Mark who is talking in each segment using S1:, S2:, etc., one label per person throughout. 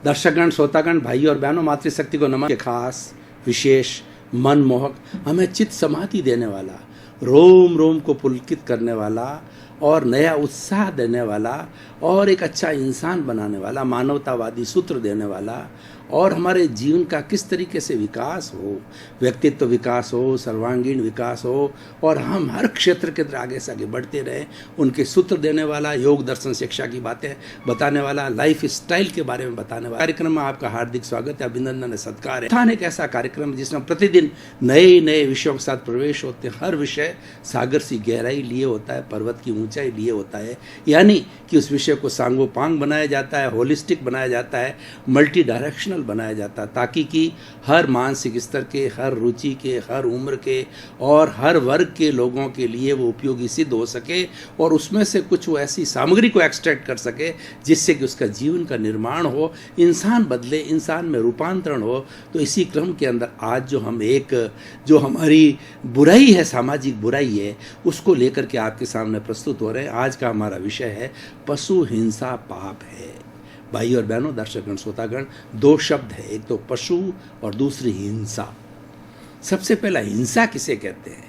S1: दर्शकगण, श्रोतागण, भाई और बहनों, मातृशक्ति को नमन के खास, विशेष, मनमोहक, हमें चित्त समाधि देने वाला, रोम रोम को पुलकित करने वाला और नया उत्साह देने वाला और एक अच्छा इंसान बनाने वाला, मानवतावादी सूत्र देने वाला और हमारे जीवन का किस तरीके से विकास हो, व्यक्तित्व विकास हो, सर्वांगीण विकास हो और हम हर क्षेत्र के अंदर आगे से आगे बढ़ते रहें, उनके सूत्र देने वाला, योग दर्शन शिक्षा की बातें बताने वाला, लाइफ स्टाइल के बारे में बताने वाला कार्यक्रम में आपका हार्दिक स्वागत है, अभिनंदन है, सत्कार है। स्थान एक ऐसा कार्यक्रम जिसमें प्रतिदिन नए नए विषयों के साथ प्रवेश होते हैं। हर विषय सागर सी गहराई लिए होता है, पर्वत की ऊंचाई लिए होता है, यानी कि उस विषय को सांगोपांग बनाया जाता है, होलिस्टिक बनाया जाता है, मल्टी डायरेक्शनल बनाया जाता है, ताकि कि हर मानसिक स्तर के, हर रुचि के, हर उम्र के और हर वर्ग के लोगों के लिए वो उपयोगी सिद्ध हो सके और उसमें से कुछ वो ऐसी सामग्री को एक्सट्रैक्ट कर सके जिससे कि उसका जीवन का निर्माण हो, इंसान बदले, इंसान में रूपांतरण हो। तो इसी क्रम के अंदर आज जो हमारी बुराई है, सामाजिक बुराई है, उसको लेकर के आपके सामने प्रस्तुत हो रहे हैं। आज का हमारा विषय है पशु हिंसा पाप है। भाई और बहनों, दर्शकगण, श्रोतागण, दो शब्द है, एक तो पशु और दूसरी हिंसा। सबसे पहला हिंसा किसे कहते हैं?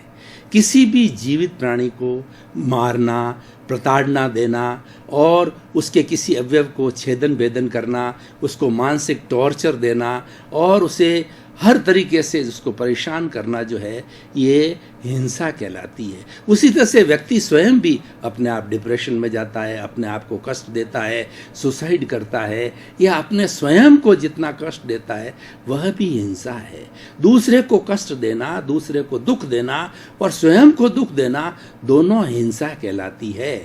S1: किसी भी जीवित प्राणी को मारना, प्रताड़ना देना और उसके किसी अवयव को छेदन भेदन करना, उसको मानसिक टॉर्चर देना और उसे हर तरीके से उसको परेशान करना जो है, ये हिंसा कहलाती है। उसी तरह से व्यक्ति स्वयं भी अपने आप डिप्रेशन में जाता है, अपने आप को कष्ट देता है, सुसाइड करता है या अपने स्वयं को जितना कष्ट देता है वह भी हिंसा है। दूसरे को कष्ट देना, दूसरे को दुख देना और स्वयं को दुख देना, दोनों हिंसा कहलाती है।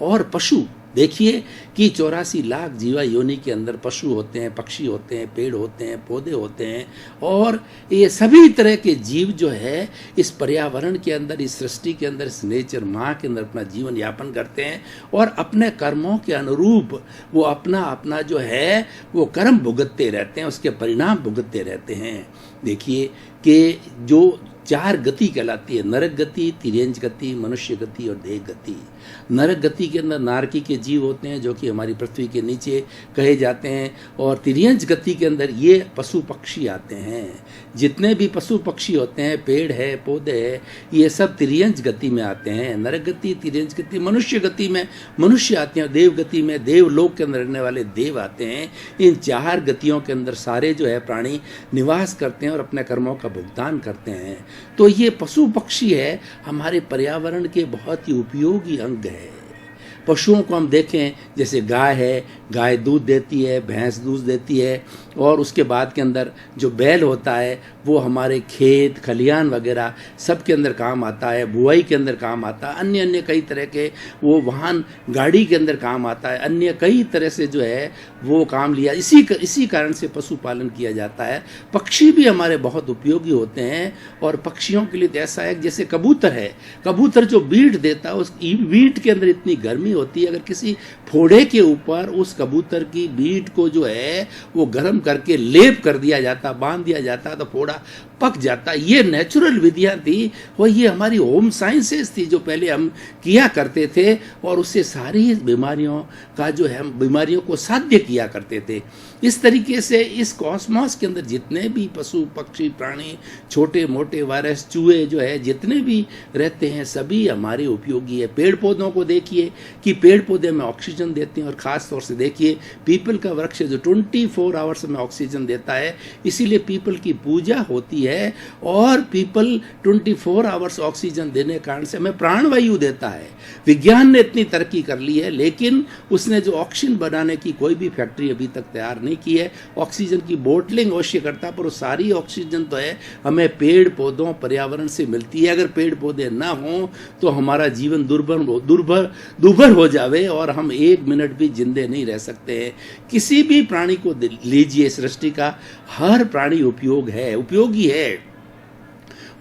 S1: और पशु, देखिए कि 84 लाख जीवा योनि के अंदर पशु होते हैं, पक्षी होते हैं, पेड़ होते हैं, पौधे होते हैं और ये सभी तरह के जीव जो है इस पर्यावरण के अंदर, इस सृष्टि के अंदर, इस नेचर माँ के अंदर अपना जीवन यापन करते हैं और अपने कर्मों के अनुरूप वो अपना जो है वो कर्म भुगतते रहते हैं, उसके परिणाम भुगतते रहते हैं। देखिए कि जो 4 गति कहलाती है, नरक गति, तिर्यंच गति, मनुष्य गति और देह गति। नरक गति के अंदर नारकी के जीव होते हैं जो कि हमारी पृथ्वी के नीचे कहे जाते हैं और तिर्यंच गति के अंदर ये पशु पक्षी आते हैं। जितने भी पशु पक्षी होते हैं, पेड़ है, पौधे है, ये सब तिर्यंच गति में आते हैं। नरक गति, तिर्यंच गति, मनुष्य गति में मनुष्य आते हैं, देव गति में देवलोक के अंदर रहने वाले देव आते हैं। इन 4 गतियों के अंदर सारे जो है प्राणी निवास करते हैं और अपने कर्मों का भुगतान करते हैं। तो ये पशु पक्षी है हमारे पर्यावरण के बहुत ही उपयोगी अंग है। पशुओं को हम देखें, जैसे गाय है, गाय दूध देती है, भैंस दूध देती है और उसके बाद के अंदर जो बैल होता है वो हमारे खेत खलिहान वगैरह सब के अंदर काम आता है, बुआई के अंदर काम आता है, अन्य कई तरह के वो वाहन गाड़ी के अंदर काम आता है, अन्य कई तरह से जो है वो काम लिया। इसी कारण से पशुपालन किया जाता है। पक्षी भी हमारे बहुत उपयोगी होते हैं और पक्षियों के लिए तो ऐसा है जैसे कबूतर है, कबूतर जो बीट देता है उस बीट के अंदर इतनी गर्मी होती है, अगर किसी फोड़े के ऊपर उस कबूतर की बीट को जो है वो गर्म करके लेप कर दिया जाता, बांध दिया जाता तो फोड़ा पक जाता। ये नेचुरल विधियां थी और ये हमारी होम साइंसेस थी जो पहले हम किया करते थे और उससे सारी बीमारियों का जो है, बीमारियों को साध्य किया करते थे। इस तरीके से इस कॉस्मॉस के अंदर जितने भी पशु पक्षी प्राणी, छोटे मोटे वायरस, चूहे जो है जितने भी रहते हैं सभी हमारे उपयोगी है। पेड़ पौधों को देखिए कि पेड़ पौधे में ऑक्सीजन देते हैं और ख़ास तौर से देखिए पीपल का वृक्ष जो 24 आवर्स में ऑक्सीजन देता है, इसीलिए पीपल की पूजा होती है और पीपल 24 आवर्स ऑक्सीजन देने के कारण से हमें प्राणवायु देता है। विज्ञान ने इतनी तरक्की कर ली है लेकिन उसने जो ऑक्सीजन बनाने की कोई भी फैक्ट्री अभी तक तैयार नहीं की है। ऑक्सीजन की बोटलिंग अवश्य करता पर वो सारी ऑक्सीजन तो है हमें पेड़ पौधों पर्यावरण से मिलती है। अगर पेड़ पौधे ना हों तो हमारा जीवन दुर्भर हो जावे और हम 1 मिनट भी जिंदे नहीं रह सकते हैं। किसी भी प्राणी को लीजिए, सृष्टि का हर प्राणी उपयोगी है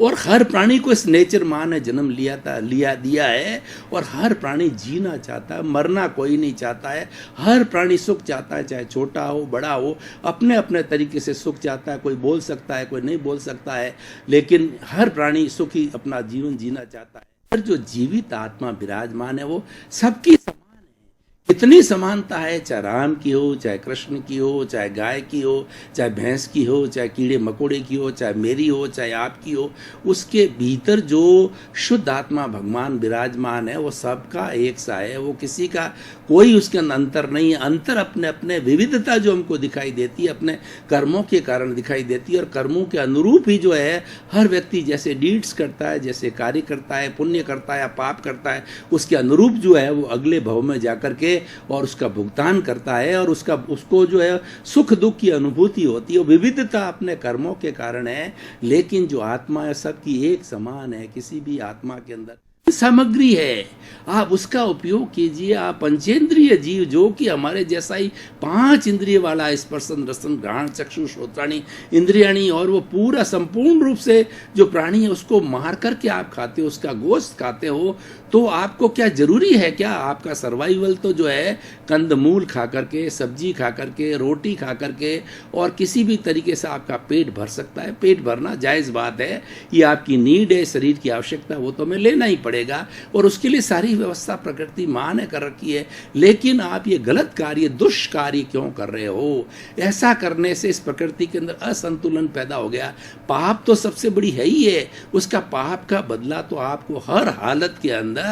S1: और हर प्राणी को इस नेचर माँ ने जन्म दिया है और हर प्राणी जीना चाहता है, मरना कोई नहीं चाहता है। हर प्राणी सुख चाहता है, चाहे छोटा हो बड़ा हो, अपने अपने तरीके से सुख चाहता है। कोई बोल सकता है, कोई नहीं बोल सकता है, लेकिन हर प्राणी सुखी अपना जीवन जीना चाहता है। पर जो जीवित आत्मा विराजमान है वो सबकी समान है, इतनी समानता है, चाहे राम की हो, चाहे कृष्ण की हो, चाहे गाय की हो, चाहे भैंस की हो, चाहे कीड़े मकोड़े की हो, चाहे मेरी हो, चाहे आपकी हो, उसके भीतर जो शुद्ध आत्मा भगवान विराजमान है वो सबका एक सा है। वो किसी का कोई उसके अंदर अंतर नहीं है। अंतर अपने अपने विविधता जो हमको दिखाई देती है अपने कर्मों के कारण दिखाई देती है, और कर्मों के अनुरूप ही जो है हर व्यक्ति जैसे डीड्स करता है, जैसे कार्य करता है, पुण्य करता है या पाप करता है, उसके अनुरूप जो है वो अगले भव में जाकर के और उसका भुगतान करता है, और उसको जो है सुख दुख की अनुभूति होती है। विविधता अपने कर्मों के कारण है, लेकिन जो आत्मा है सबकी एक समान है। किसी भी आत्मा के अंदर सामग्री है, आप उसका उपयोग कीजिए। आप पंचेंद्रिय जीव जो कि हमारे जैसा ही 5 इंद्रिय वाला, स्पर्शन रसन घ्राण चक्षु श्रोत्राणी इंद्रियाणी, और वो पूरा संपूर्ण रूप से जो प्राणी है उसको मार करके आप खाते हो, उसका गोश्त खाते हो, तो आपको क्या जरूरी है क्या? आपका सर्वाइवल तो जो है कंदमूल खा करके, सब्जी खा करके, रोटी खा करके, और किसी भी तरीके से आपका पेट भर सकता है। पेट भरना जायज़ बात है, ये आपकी नीड है, शरीर की आवश्यकता, वो तो हमें लेना ही पड़ेगा, और उसके लिए सारी व्यवस्था प्रकृति माँ ने कर रखी है। लेकिन आप ये गलत कार्य, दुष्कार्य क्यों कर रहे हो? ऐसा करने से इस प्रकृति के अंदर असंतुलन पैदा हो गया। पाप तो सबसे बड़ी है ही है, उसका पाप का बदला तो आपको हर हालत के अंदर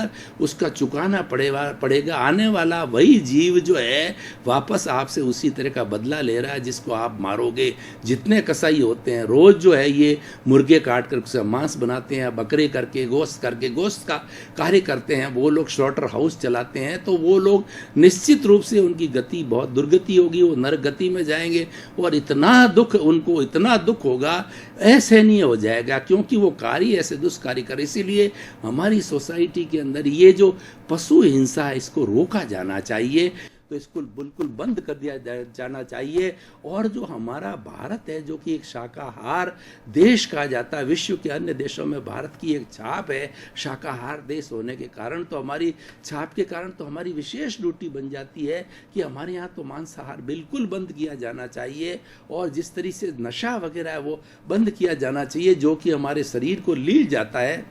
S1: उसका चुकाना पड़ेगा। आने वाला वही जीव जो है वापस आपसे उसी तरह का बदला ले रहा है जिसको आप मारोगे। जितने कसाई होते हैं रोज जो है ये मुर्गे काट कर उसका मांस बनाते हैं, बकरे करके गोश्त का कार्य करते हैं, वो लोग स्लॉटर हाउस चलाते हैं, तो वो लोग निश्चित रूप से उनकी गति बहुत दुर्गति होगी, वो नरक गति में जाएंगे, और इतना दुख होगा, असहनीय हो जाएगा, क्योंकि वो कार्य ऐसे दुष्कार्य कर। इसीलिए हमारी सोसाइटी के अंदर ये जो पशु हिंसा है इसको रोका जाना चाहिए, तो इसको बिल्कुल बंद कर दिया जाना चाहिए। और जो हमारा भारत है जो कि एक शाकाहार देश कहा जाता है, विश्व के अन्य देशों में भारत की एक छाप है शाकाहार देश होने के कारण, तो हमारी छाप के कारण तो हमारी विशेष ड्यूटी बन जाती है कि हमारे यहाँ तो मांसाहार बिल्कुल बंद किया जाना चाहिए, और जिस तरीके से नशा वगैरह है वो बंद किया जाना चाहिए, जो कि हमारे शरीर को लील जाता है,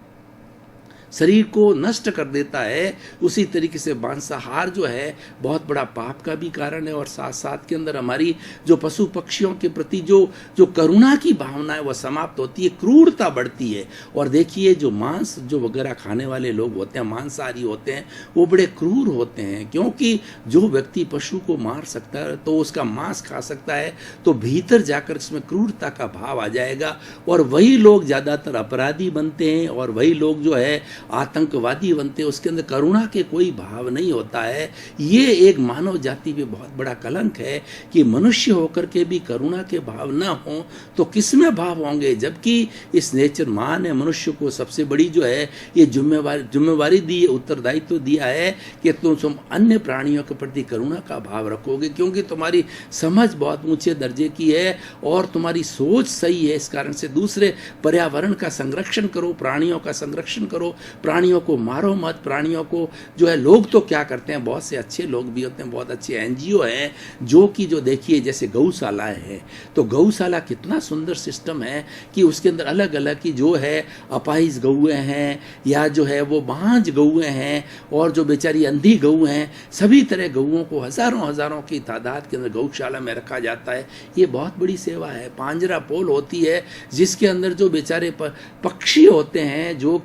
S1: शरीर को नष्ट कर देता है। उसी तरीके से मांसाहार जो है बहुत बड़ा पाप का भी कारण है, और साथ साथ के अंदर हमारी जो पशु पक्षियों के प्रति जो करुणा की भावना है वह समाप्त होती है, क्रूरता बढ़ती है। और देखिए जो मांस जो वगैरह खाने वाले लोग होते हैं, मांसाहारी होते हैं, वो बड़े क्रूर होते हैं, क्योंकि जो व्यक्ति पशु को मार सकता है तो उसका मांस खा सकता है, तो भीतर जाकर इसमें क्रूरता का भाव आ जाएगा, और वही लोग ज़्यादातर अपराधी बनते हैं, और वही लोग जो है आतंकवादी बनते हैं। उसके अंदर करुणा के कोई भाव नहीं होता है। ये एक मानव जाति पे बहुत बड़ा कलंक है कि मनुष्य होकर के भी करुणा के भाव ना हो तो किस में भाव होंगे? जबकि इस नेचर माँ ने मनुष्य को सबसे बड़ी जो है ये जिम्मेवारी दी है, उत्तरदायित्व दिया है कि तुम अन्य प्राणियों के प्रति करुणा का भाव रखोगे, क्योंकि तुम्हारी समझ बहुत ऊंचे दर्जे की है और तुम्हारी सोच सही है। इस कारण से दूसरे पर्यावरण का संरक्षण करो, प्राणियों का संरक्षण करो, प्राणियों को मारो मत। प्राणियों को जो है लोग तो क्या करते हैं, बहुत से अच्छे लोग भी होते हैं, बहुत अच्छे एनजीओ हैं जो कि जो देखिए जैसे गौशालाएं हैं, तो गौशाला कितना सुंदर सिस्टम है कि उसके अंदर अलग अलग की जो है अपाहिज गौएं हैं या जो है वो बांझ गौएं हैं और जो बेचारी अंधी गऊ हैं, सभी तरह गऊओं को हजारों की तादाद के अंदर गौशाला में रखा जाता है। ये बहुत बड़ी सेवा है। पांजरा पोल होती है जिसके अंदर जो बेचारे पक्षी होते हैं जो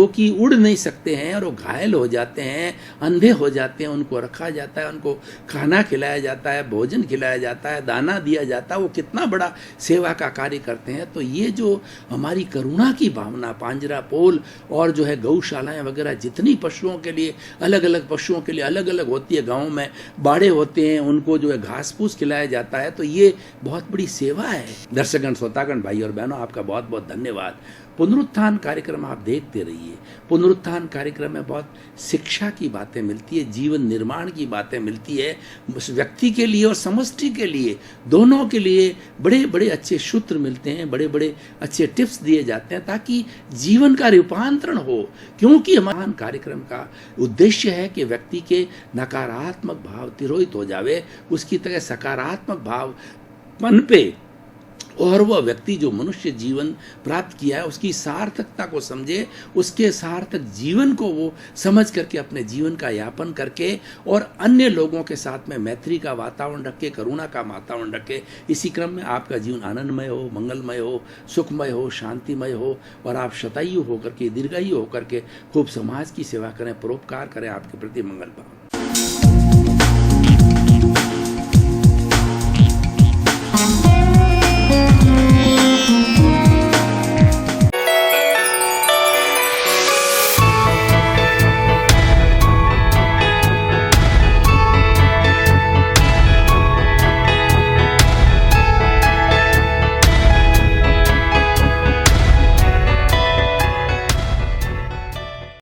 S1: कि उड़ नहीं सकते हैं और वो घायल हो जाते हैं, अंधे हो जाते हैं, उनको रखा जाता है, उनको खाना खिलाया जाता है, भोजन खिलाया जाता है, दाना दिया जाता है। वो कितना बड़ा सेवा का कार्य करते हैं। तो ये जो हमारी करुणा की भावना, पांजरा पोल और जो है गौशालाएं वगैरह जितनी पशुओं के लिए अलग अलग पशुओं के लिए अलग अलग होती है, गाँव में बाड़े होते हैं, उनको जो है घास फूस खिलाया जाता है, तो ये बहुत बड़ी सेवा है। दर्शकगण, श्रोतागण, भाई और बहनों, आपका बहुत बहुत धन्यवाद। पुनरुत्थान कार्यक्रम आप देखते रहिए। पुनरुत्थान कार्यक्रम में बहुत शिक्षा की बातें मिलती है, जीवन निर्माण की बातें मिलती है, उस व्यक्ति के लिए और समष्टि के लिए, दोनों के लिए बड़े बड़े अच्छे सूत्र मिलते हैं, बड़े बड़े अच्छे टिप्स दिए जाते हैं ताकि जीवन का रूपांतरण हो। क्योंकि हमारा कार्यक्रम का उद्देश्य है कि व्यक्ति के नकारात्मक भाव तिरोहित हो जावे, उसकी तरह सकारात्मक भाव पनपे और वह व्यक्ति जो मनुष्य जीवन प्राप्त किया है उसकी सार्थकता को समझे, उसके सार्थक जीवन को वो समझ करके अपने जीवन का यापन करके और अन्य लोगों के साथ में मैत्री का वातावरण रखे, करुणा का वातावरण रखे। इसी क्रम में आपका जीवन आनंदमय हो, मंगलमय हो, सुखमय हो, शांतिमय हो और आप शतायु होकर के, दीर्घायु होकर के खूब समाज की सेवा करें, परोपकार करें, आपके प्रति मंगल पाओ।